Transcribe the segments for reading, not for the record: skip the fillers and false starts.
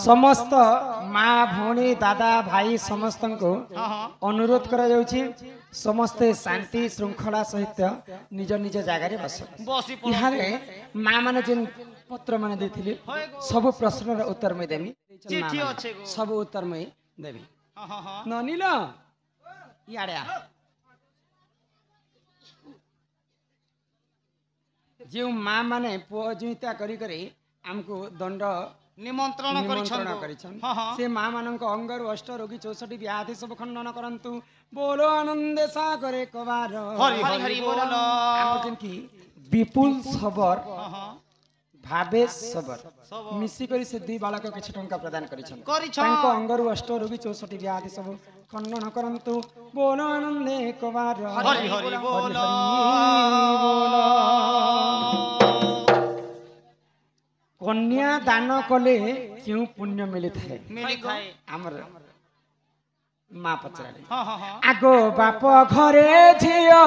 समस्त माँ भौणी दादा भाई समस्त को अनुरोध करा जाउछि समस्ते शांति श्रृंखला सहित निज निज जगह बस यहाँ माँ मैंने जिन पत्र मैंने देथिले सब प्रश्न उत्तर मैं देमी सब उत्तर मैं देवी ननील इयाड़े जो माँ मैंने पुओ जीता करी आमको दंड निमंत्रण से माँ मान अंगर अष्ट रोगी 64 व्याधि सब खंडन करंतु बोलो आनंद सागरे कबार विपुल सबर भावेश सबर मिसिक से दुई बालक किसी टंका प्रदान अंगर अष्ट रोगी 64 व्याधि सब खंडन करंतु बोलो आनंद कबार कन्या दान कले क्यों पुण्य मिली थाए आमर माँ पचारे आगो बाप घरे झियो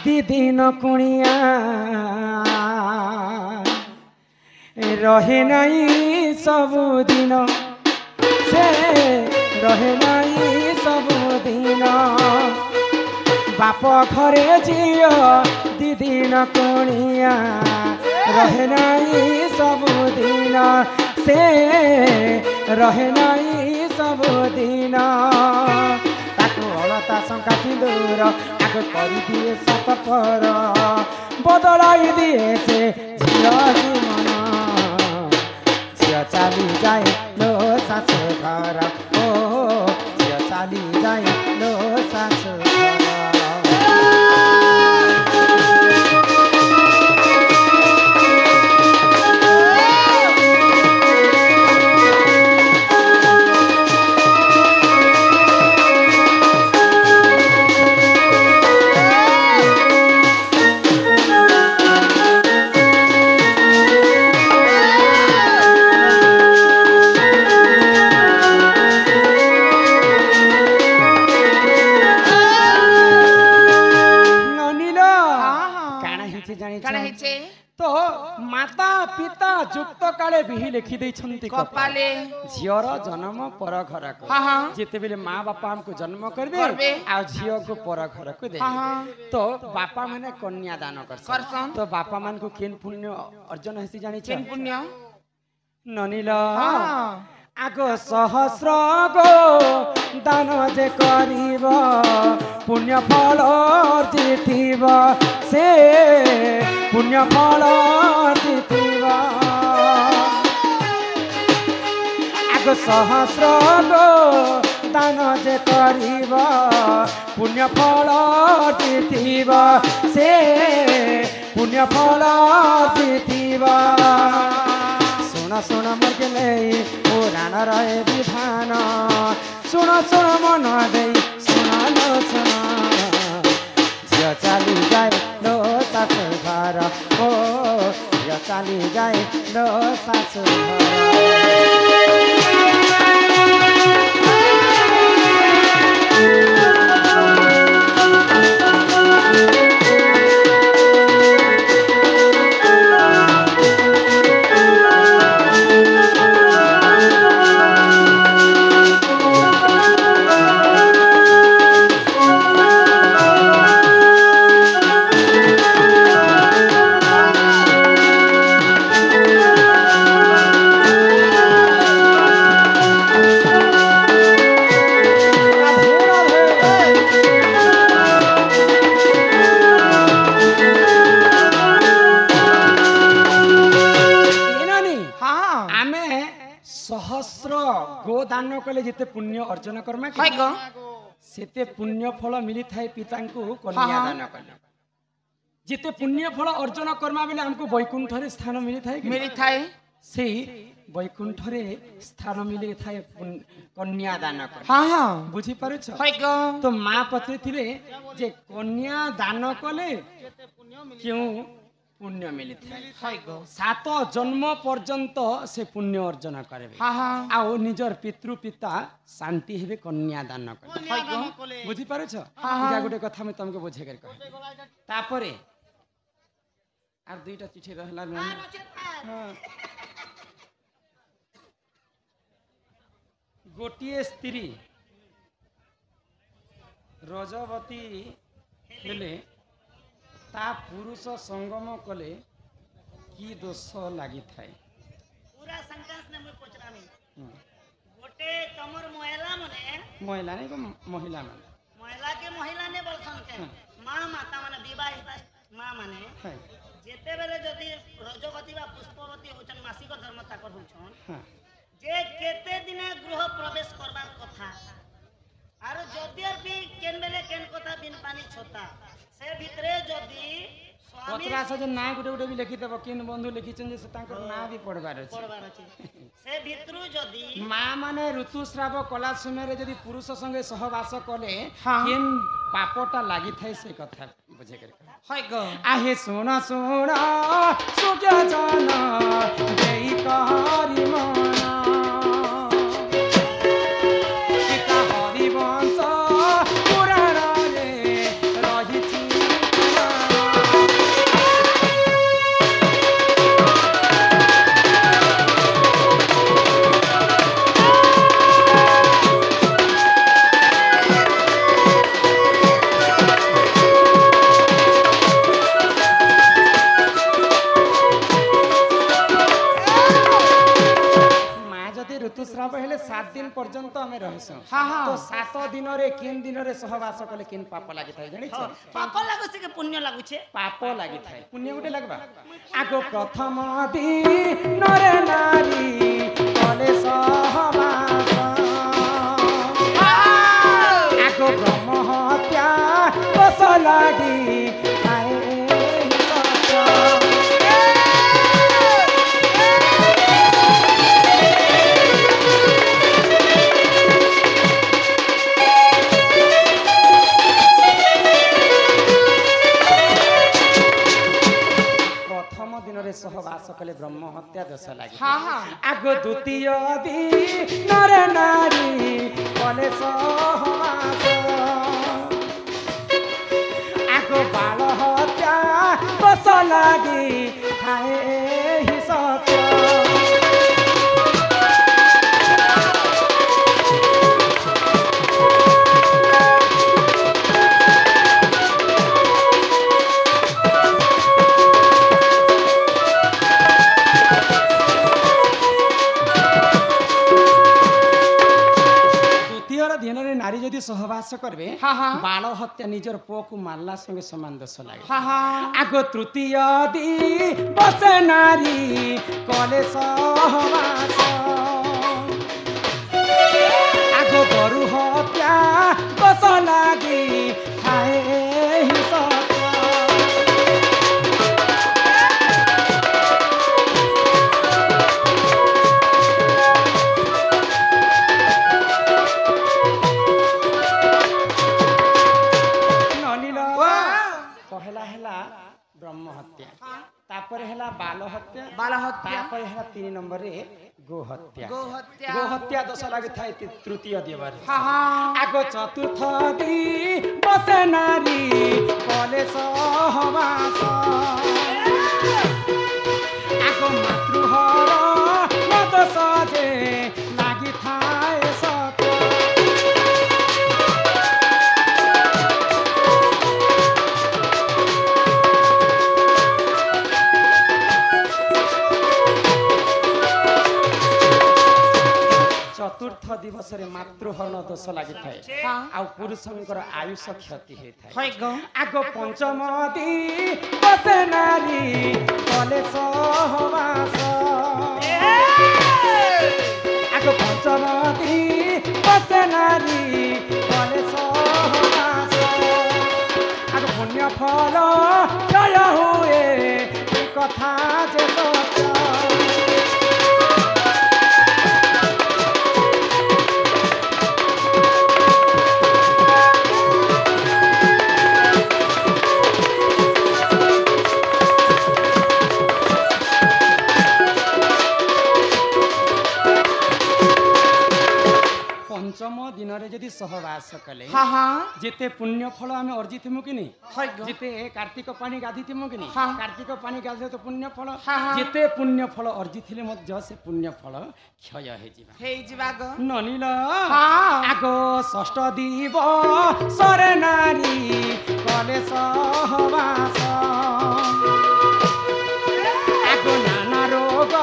दीदिन कुणिया रहे नहीं सबुदिन से रहे नहीं सबुदिन बाप घरे झियो दीदिन कुणिया रहे नहीं सबुदिन से रहे नहीं सबुदिन ताको अलता शंका सिंदूर आग कर दिए सात पर बदलाई दिए से झियो जीवन झियो चाली जाए लो सासु घर ओ झियो चाली जाए लो सासु तो माता पिता युक्त काले बिही लिखि देछंती कपाले झियर जन्म पर घर को जेते बेले माँ बापा हमको जन्म करबे आ झियो को पर घर को दे तो बापा माने कन्या दान करसन तो बापा मान को केन पुण्य अर्जन हेसी जानि केन पुण्य ननील आगो सहस्र गो दान जे करिब पुण्य फल अर्जितिब से पुण्य फल अर्जितिब आगो सहस्र गो दान जे करिब पुण्य फल अर्जितिब से पुण्य फल अर्जितिब सुन सुन मर्गले पुराण रहे विधान सुन सुन मन दे सुन लो सुन झियो चाली जाए लो सासु घर ओ झियो चाली जाए लो सासु दान कले जिते पुण्य अर्जन कर्मा सेते पुण्य फल मिली थाए पिता को कन्या दान कले जिते पुण्य फल अर्जन कर्मा बेले हमको वैकुंठ रे स्थान मिली थाए से वैकुंठ रे स्थान मिली थाए कन्या दान कले बुझी पारुछ तो माँ पत्नी थिले जे कन्या दान कले क्यों पुण्य मिली थाए 7 जन्म पर्यंत से पुण्य अर्जन करे आओ निजर पितृ पिता शांति हेबे कन्या दान करे बुझी पारुछ इटा गोटे कथा मैं तुमको बुझे कर कह तापरे आर दुईटा चिठी रहला गोटे स्त्री रजवती हेले ता पुरुष संगम कले की दोष लगी थाए पूरा संकाश ने मुझे पचरामी गोटे तमर महिला मने महिला नहीं को महिला माने महिला के महिला ने बोलसन के मां माता माने विवाहिता मां माने जेते बेले जदी रजवती बा पुष्पवती होचन मासिक धर्म ताकर होचन जे केते दिन गृह प्रवेश करबार कथा आरो जदी भी केन बेले केन कथा बिन पानी छोता से भितरे जदी स्वामी पचरा से ना गुटे गुटे भी लिखि देबो किन बंधु लिखिछन जे से ताकर ना भी पढ़बार अछि से भितरु जदी मां माने ऋतुस्राव कला समय रे जदी पुरुष संगे सहवास कले किन पापटा लागि थाए से कथा बुझे कर होय गो आहे सोना सोना सुजा जाना देई कहरी मना पिता हरि वंश पुराण रे रहिछि ऋतुस्राव हेले 7 दिन पर्यंत हमें रहसु तो 7 दिन रे किन दिन रे सहवास कले किन पाप लागि थाए जानि छ पाप लागु से के पुण्य लागु छे पाप लागि थाए पुण्य गुटे लागबा आगो प्रथम दिन रे नारी कले सहवास आगो ब्रह्म हत्या दोष लागि थाए सहवास कले ब्रह्म हत्या दोष लगे आगो द्वितीय दिन रे नारी कले सहवास आगो बाल हत्या दोष लगी थाए ही सत्य नारी जदि सहवास करबे बाल हत्या निजर पुओ को मारला संगे समान दोष लागे आगो तृतीय दिवस नारी कले सहवास आगो गरु हत्या दोष लागी थाए ही सत्य ब्रह्म हत्या तापर हैला बाल हत्या तापर हैला 3 नंबर रे गो हत्या दोष लागि थाए तृतीय दिवस आगो चतुर्थ दिवस नारी कले सहवास आगो मातृहर दोष जे लागि थाए सत्य चतुर्थ दिवस रे मातृहरण दोष लागि थाए आ पुरुषंकर आयुष क्षति हे थाए आगो पंचम दिवस नारी कले सहवास आगो पंचम दिवस नारी कले सहवास आगो पुण्य फल जय हुए कथा जे सत्य पंचम दिन रे यदि सहवास कले हाँ हाँ जेते पुण्य फल आम अर्जित कि नहीं है गो जेते कार्तिक पानी गाधी कि नहीं हाँ। कार्तिक पानी गाधे तो पुण्य फल हाँ, हाँ। जेते पुण्य फल अर्जित से पुण्य फल क्षय हे जिबा गो ननिल हाँ। आगो षष्ठ दिव सरे नारी कले सहवास आगो नाना रोग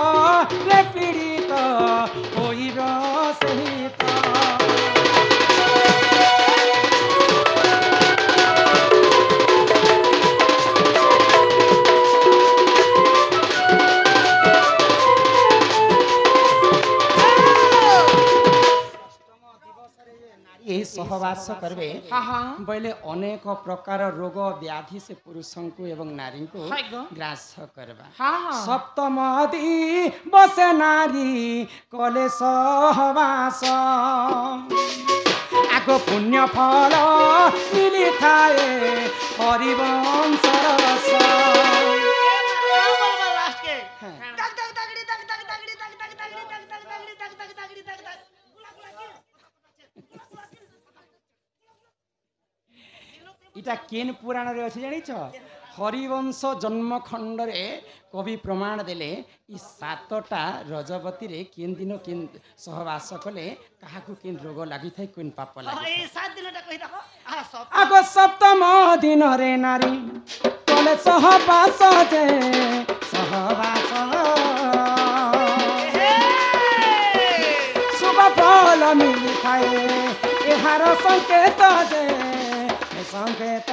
रे पीड़ित होइब सहित ये सहवास करबे हाँ हाँ बोले अनेक प्रकार रोग व्याधि से पुरुषों को एवं नारी को है गो ग्रास करबा हाँ हाँ सप्तम दी बसे नारी कले सहवास आगो पुण्य फल मिली थाए हरिवंश रस लास्ट के हाँ। तक तक तगड़ी तक तक तगड़ी तक तक तगड़ी तक तक तगड़ी तक तक तगड़ी तक तक इटा केन पुराण रे अछि जानिछ हरिवंश जन्म खंड रे कवि प्रमाण देले इ सातटा रजवती रे केन दिन केन सहवास कले काहाकू केन रोग लागि थाई कोन पाप लागि ए 7 दिनटा कहि देखो आ सब आगो सप्तम दिन रे नारी कले सहवास जे सहवास शुभ फल मिली थाए एहार संकेत जे संकेत